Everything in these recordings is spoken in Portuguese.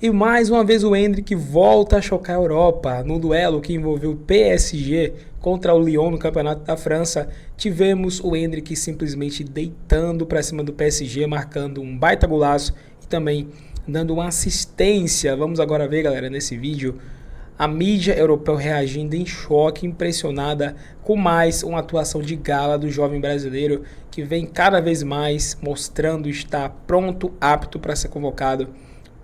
E mais uma vez o Endrick volta a chocar a Europa. No duelo que envolveu o PSG contra o Lyon no Campeonato da França, tivemos o Endrick simplesmente deitando para cima do PSG, marcando um baita golaço e também dando uma assistência. Vamos agora ver, galera, nesse vídeo, a mídia europeia reagindo em choque, impressionada com mais uma atuação de gala do jovem brasileiro que vem cada vez mais mostrando estar pronto, apto para ser convocado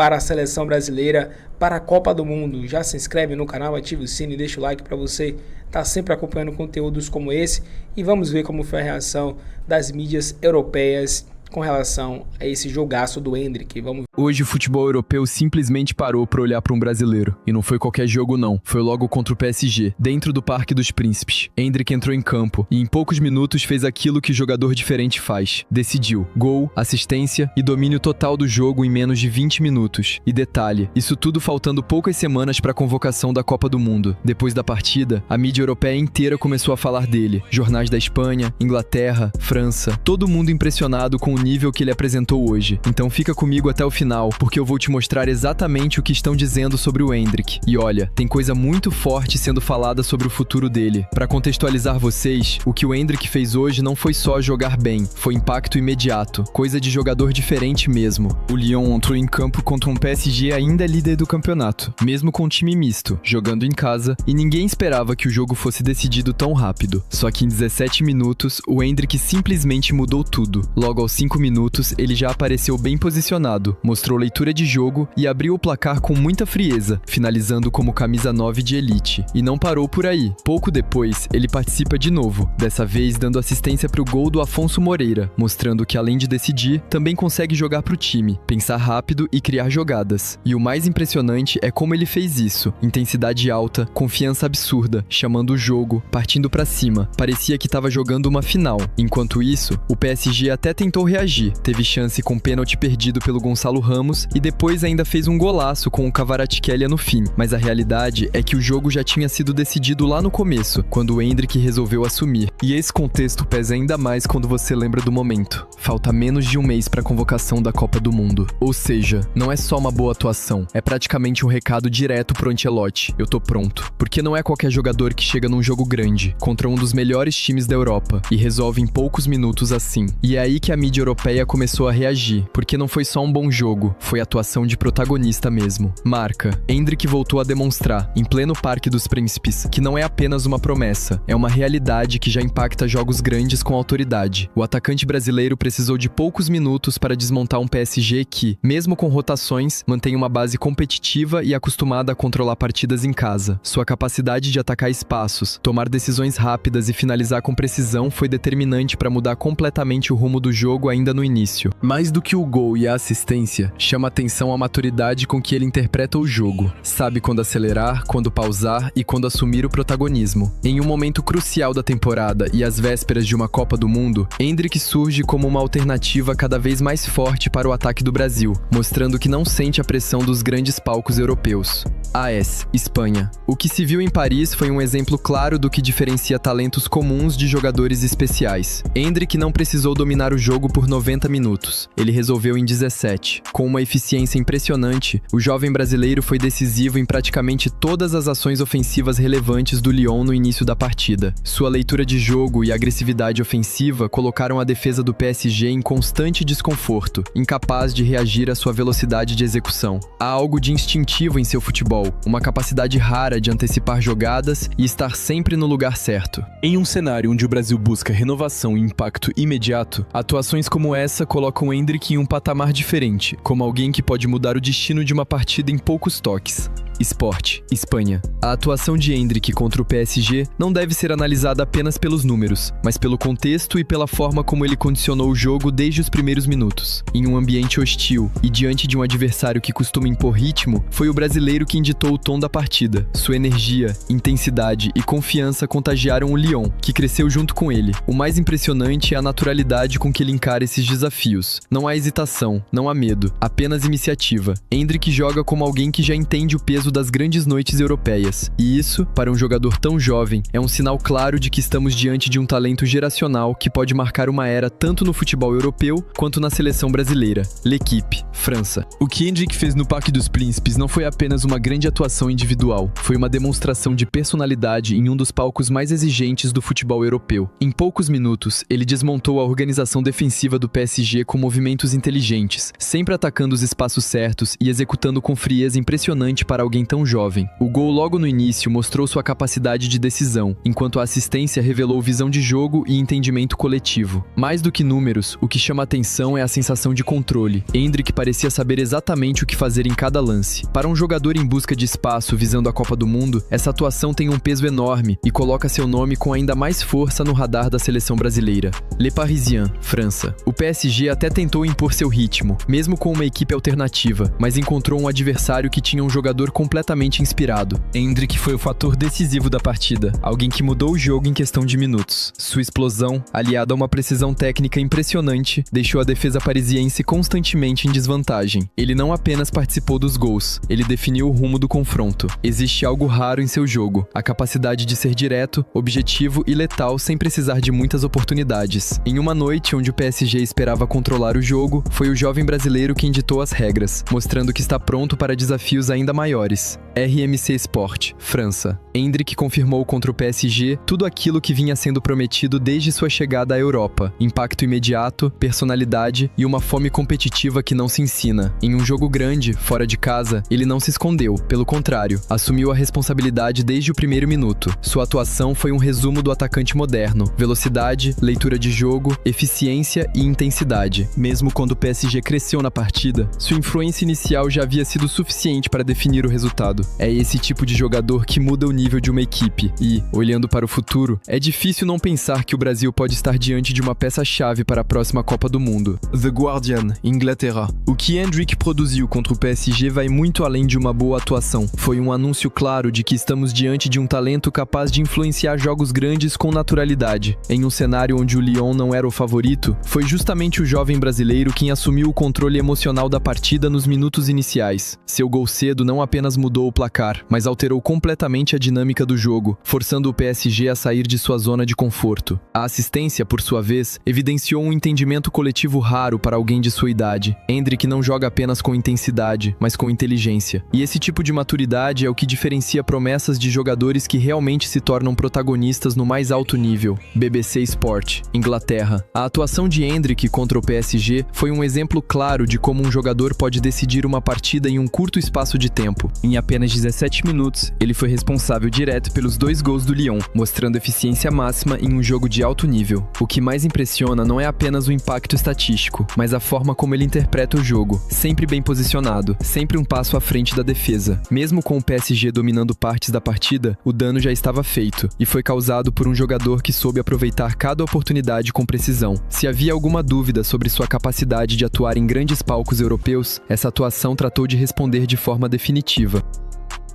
para a seleção brasileira, para a Copa do Mundo. Já se inscreve no canal, ativa o sino e deixa o like para você estar sempre acompanhando conteúdos como esse. E vamos ver como foi a reação das mídias europeias com relação a esse jogaço do Endrick. Hoje o futebol europeu simplesmente parou para olhar para um brasileiro. E não foi qualquer jogo não, foi logo contra o PSG, dentro do Parque dos Príncipes. Endrick entrou em campo e em poucos minutos fez aquilo que jogador diferente faz. Decidiu. Gol, assistência e domínio total do jogo em menos de 20 minutos. E detalhe, isso tudo faltando poucas semanas para a convocação da Copa do Mundo. Depois da partida, a mídia europeia inteira começou a falar dele. Jornais da Espanha, Inglaterra, França, todo mundo impressionado com o nível que ele apresentou hoje. Então fica comigo até o final, porque eu vou te mostrar exatamente o que estão dizendo sobre o Endrick. E olha, tem coisa muito forte sendo falada sobre o futuro dele. Para contextualizar vocês, o que o Endrick fez hoje não foi só jogar bem, foi impacto imediato, coisa de jogador diferente mesmo. O Lyon entrou em campo contra um PSG ainda líder do campeonato, mesmo com um time misto, jogando em casa, e ninguém esperava que o jogo fosse decidido tão rápido. Só que em 17 minutos, o Endrick simplesmente mudou tudo. Logo aos 5 minutos, ele já apareceu bem posicionado, mostrou leitura de jogo e abriu o placar com muita frieza, finalizando como camisa 9 de elite. E não parou por aí. Pouco depois, ele participa de novo, dessa vez dando assistência para o gol do Afonso Moreira, mostrando que além de decidir, também consegue jogar para o time, pensar rápido e criar jogadas. E o mais impressionante é como ele fez isso. Intensidade alta, confiança absurda, chamando o jogo, partindo para cima. Parecia que estava jogando uma final. Enquanto isso, o PSG até tentou reagir. Teve chance com pênalti perdido pelo Gonçalo Ramos e depois ainda fez um golaço com o Kvaratskhelia no fim. Mas a realidade é que o jogo já tinha sido decidido lá no começo, quando o Endrick resolveu assumir. E esse contexto pesa ainda mais quando você lembra do momento. Falta menos de um mês para a convocação da Copa do Mundo. Ou seja, não é só uma boa atuação, é praticamente um recado direto pro Ancelotti. Eu tô pronto. Porque não é qualquer jogador que chega num jogo grande, contra um dos melhores times da Europa, e resolve em poucos minutos assim. E é aí que a mídia europeia começou a reagir, porque não foi só um bom jogo, foi atuação de protagonista mesmo. Marca, Endrick voltou a demonstrar, em pleno Parque dos Príncipes, que não é apenas uma promessa, é uma realidade que já impacta jogos grandes com autoridade. O atacante brasileiro precisou de poucos minutos para desmontar um PSG que, mesmo com rotações, mantém uma base competitiva e acostumada a controlar partidas em casa. Sua capacidade de atacar espaços, tomar decisões rápidas e finalizar com precisão foi determinante para mudar completamente o rumo do jogo ainda no início. Mais do que o gol e a assistência, chama atenção a maturidade com que ele interpreta o jogo. Sabe quando acelerar, quando pausar e quando assumir o protagonismo. Em um momento crucial da temporada e às vésperas de uma Copa do Mundo, Endrick surge como uma alternativa cada vez mais forte para o ataque do Brasil, mostrando que não sente a pressão dos grandes palcos europeus. AS, Espanha. O que se viu em Paris foi um exemplo claro do que diferencia talentos comuns de jogadores especiais. Endrick não precisou dominar o jogo por 90 minutos. Ele resolveu em 17. Com uma eficiência impressionante, o jovem brasileiro foi decisivo em praticamente todas as ações ofensivas relevantes do Lyon no início da partida. Sua leitura de jogo e agressividade ofensiva colocaram a defesa do PSG em constante desconforto, incapaz de reagir à sua velocidade de execução. Há algo de instintivo em seu futebol, uma capacidade rara de antecipar jogadas e estar sempre no lugar certo. Em um cenário onde o Brasil busca renovação e impacto imediato, atuações como essa colocam Endrick em um patamar diferente, como alguém que pode mudar o destino de uma partida em poucos toques. Sport, Espanha. A atuação de Endrick contra o PSG não deve ser analisada apenas pelos números, mas pelo contexto e pela forma como ele condicionou o jogo desde os primeiros minutos. Em um ambiente hostil e diante de um adversário que costuma impor ritmo, foi o brasileiro quem ditou o tom da partida. Sua energia, intensidade e confiança contagiaram o Lyon, que cresceu junto com ele. O mais impressionante é a naturalidade com que ele encara esses desafios. Não há hesitação, não há medo, apenas iniciativa. Endrick joga como alguém que já entende o peso atraso das grandes noites europeias. E isso, para um jogador tão jovem, é um sinal claro de que estamos diante de um talento geracional que pode marcar uma era tanto no futebol europeu quanto na seleção brasileira. L'Équipe, França. O que Endrick fez no Parque dos Príncipes não foi apenas uma grande atuação individual, foi uma demonstração de personalidade em um dos palcos mais exigentes do futebol europeu. Em poucos minutos, ele desmontou a organização defensiva do PSG com movimentos inteligentes, sempre atacando os espaços certos e executando com frieza impressionante para alguém tão jovem. O gol logo no início mostrou sua capacidade de decisão, enquanto a assistência revelou visão de jogo e entendimento coletivo. Mais do que números, o que chama atenção é a sensação de controle. Endrick parecia saber exatamente o que fazer em cada lance. Para um jogador em busca de espaço visando a Copa do Mundo, essa atuação tem um peso enorme e coloca seu nome com ainda mais força no radar da seleção brasileira. Le Parisien, França. O PSG até tentou impor seu ritmo, mesmo com uma equipe alternativa, mas encontrou um adversário que tinha um jogador completamente inspirado. Endrick foi o fator decisivo da partida, alguém que mudou o jogo em questão de minutos. Sua explosão, aliada a uma precisão técnica impressionante, deixou a defesa parisiense constantemente em desvantagem. Ele não apenas participou dos gols, ele definiu o rumo do confronto. Existe algo raro em seu jogo, a capacidade de ser direto, objetivo e letal sem precisar de muitas oportunidades. Em uma noite onde o PSG esperava controlar o jogo, foi o jovem brasileiro quem ditou as regras, mostrando que está pronto para desafios ainda maiores. RMC Sport, França. Endrick confirmou contra o PSG tudo aquilo que vinha sendo prometido desde sua chegada à Europa. Impacto imediato, personalidade e uma fome competitiva que não se ensina. Em um jogo grande, fora de casa, ele não se escondeu, pelo contrário, assumiu a responsabilidade desde o primeiro minuto. Sua atuação foi um resumo do atacante moderno: velocidade, leitura de jogo, eficiência e intensidade. Mesmo quando o PSG cresceu na partida, sua influência inicial já havia sido suficiente para definir o resultado. É esse tipo de jogador que muda o nível de uma equipe e, olhando para o futuro, é difícil não pensar que o Brasil pode estar diante de uma peça-chave para a próxima Copa do Mundo. The Guardian, Inglaterra. O que Endrick produziu contra o PSG vai muito além de uma boa atuação. Foi um anúncio claro de que estamos diante de um talento capaz de influenciar jogos grandes com naturalidade. Em um cenário onde o Lyon não era o favorito, foi justamente o jovem brasileiro quem assumiu o controle emocional da partida nos minutos iniciais. Seu gol cedo não apenas mudou o placar, mas alterou completamente a dinâmica do jogo, forçando o PSG a sair de sua zona de conforto. A assistência, por sua vez, evidenciou um entendimento coletivo raro para alguém de sua idade. Endrick não joga apenas com intensidade, mas com inteligência. E esse tipo de maturidade é o que diferencia promessas de jogadores que realmente se tornam protagonistas no mais alto nível. BBC Sport, Inglaterra. A atuação de Endrick contra o PSG foi um exemplo claro de como um jogador pode decidir uma partida em um curto espaço de tempo. Em apenas 17 minutos, ele foi responsável direto pelos 2 gols do Lyon, mostrando eficiência máxima em um jogo de alto nível. O que mais impressiona não é apenas o impacto estatístico, mas a forma como ele interpreta o jogo, sempre bem posicionado, sempre um passo à frente da defesa. Mesmo com o PSG dominando partes da partida, o dano já estava feito, e foi causado por um jogador que soube aproveitar cada oportunidade com precisão. Se havia alguma dúvida sobre sua capacidade de atuar em grandes palcos europeus, essa atuação tratou de responder de forma definitiva.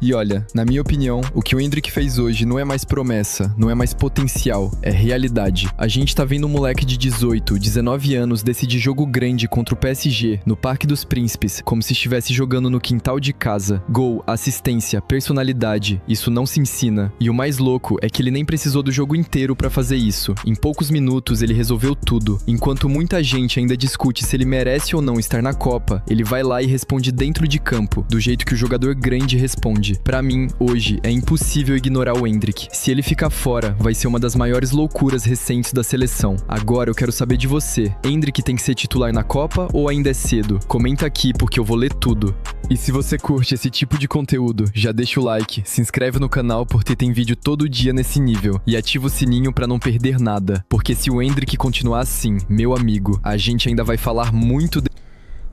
E olha, na minha opinião, o que o Endrick fez hoje não é mais promessa, não é mais potencial, é realidade. A gente tá vendo um moleque de 18, 19 anos decidir jogo grande contra o PSG, no Parque dos Príncipes, como se estivesse jogando no quintal de casa. Gol, assistência, personalidade, isso não se ensina. E o mais louco é que ele nem precisou do jogo inteiro pra fazer isso. Em poucos minutos ele resolveu tudo. Enquanto muita gente ainda discute se ele merece ou não estar na Copa, ele vai lá e responde dentro de campo, do jeito que o jogador grande responde. Pra mim, hoje, é impossível ignorar o Endrick. Se ele ficar fora, vai ser uma das maiores loucuras recentes da seleção. Agora eu quero saber de você. Endrick tem que ser titular na Copa ou ainda é cedo? Comenta aqui porque eu vou ler tudo. E se você curte esse tipo de conteúdo, já deixa o like, se inscreve no canal porque tem vídeo todo dia nesse nível e ativa o sininho pra não perder nada. Porque se o Endrick continuar assim, meu amigo, a gente ainda vai falar muito de...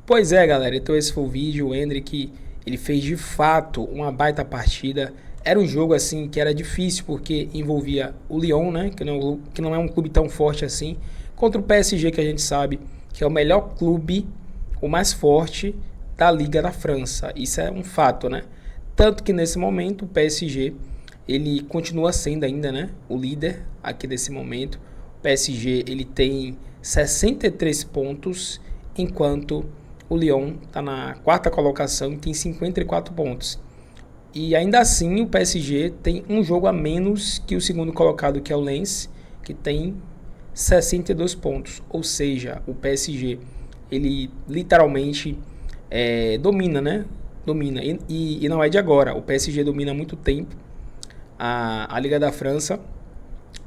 Pois é, galera, então esse foi o vídeo. O Endrick, ele fez de fato uma baita partida. Era um jogo assim que era difícil porque envolvia o Lyon, né, que não é um clube tão forte assim, contra o PSG, que a gente sabe que é o melhor clube, o mais forte da Liga da França. Isso é um fato, né? Tanto que nesse momento o PSG, ele continua sendo ainda, né, o líder aqui desse momento. O PSG, ele tem 63 pontos, enquanto o Lyon está na 4ª colocação e tem 54 pontos. E ainda assim o PSG tem um jogo a menos que o segundo colocado, que é o Lens, que tem 62 pontos. Ou seja, o PSG, ele literalmente domina, né? Domina. E não é de agora. O PSG domina há muito tempo a Liga da França.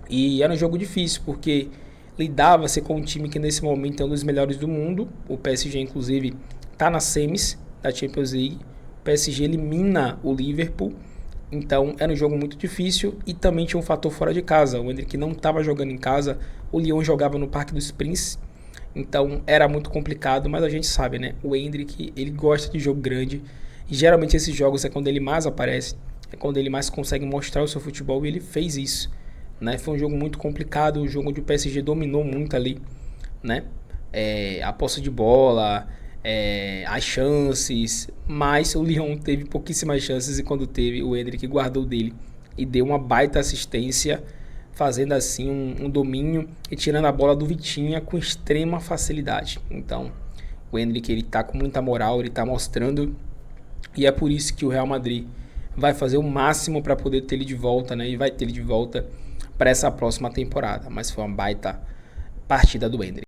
E era um jogo difícil, porque lidava-se com um time que nesse momento é um dos melhores do mundo. O PSG, inclusive, está nas semis da Champions League. O PSG elimina o Liverpool. Então era um jogo muito difícil e também tinha um fator fora de casa. O Endrick não estava jogando em casa, o Lyon jogava no Parque dos Príncipes. Então era muito complicado, mas a gente sabe, né? O Endrick, ele gosta de jogo grande. E geralmente esses jogos é quando ele mais aparece, é quando ele mais consegue mostrar o seu futebol, e ele fez isso, né? Foi um jogo muito complicado, um jogo onde o PSG dominou muito ali, né? A posse de bola, as chances, mas o Lyon teve pouquíssimas chances, e quando teve, o Endrick guardou dele e deu uma baita assistência, fazendo assim um domínio e tirando a bola do Vitinha com extrema facilidade. Então o Endrick, ele tá com muita moral, ele tá mostrando, e é por isso que o Real Madrid vai fazer o máximo para poder ter ele de volta, né? E vai ter ele de volta para essa próxima temporada. Mas foi uma baita partida do Endrick.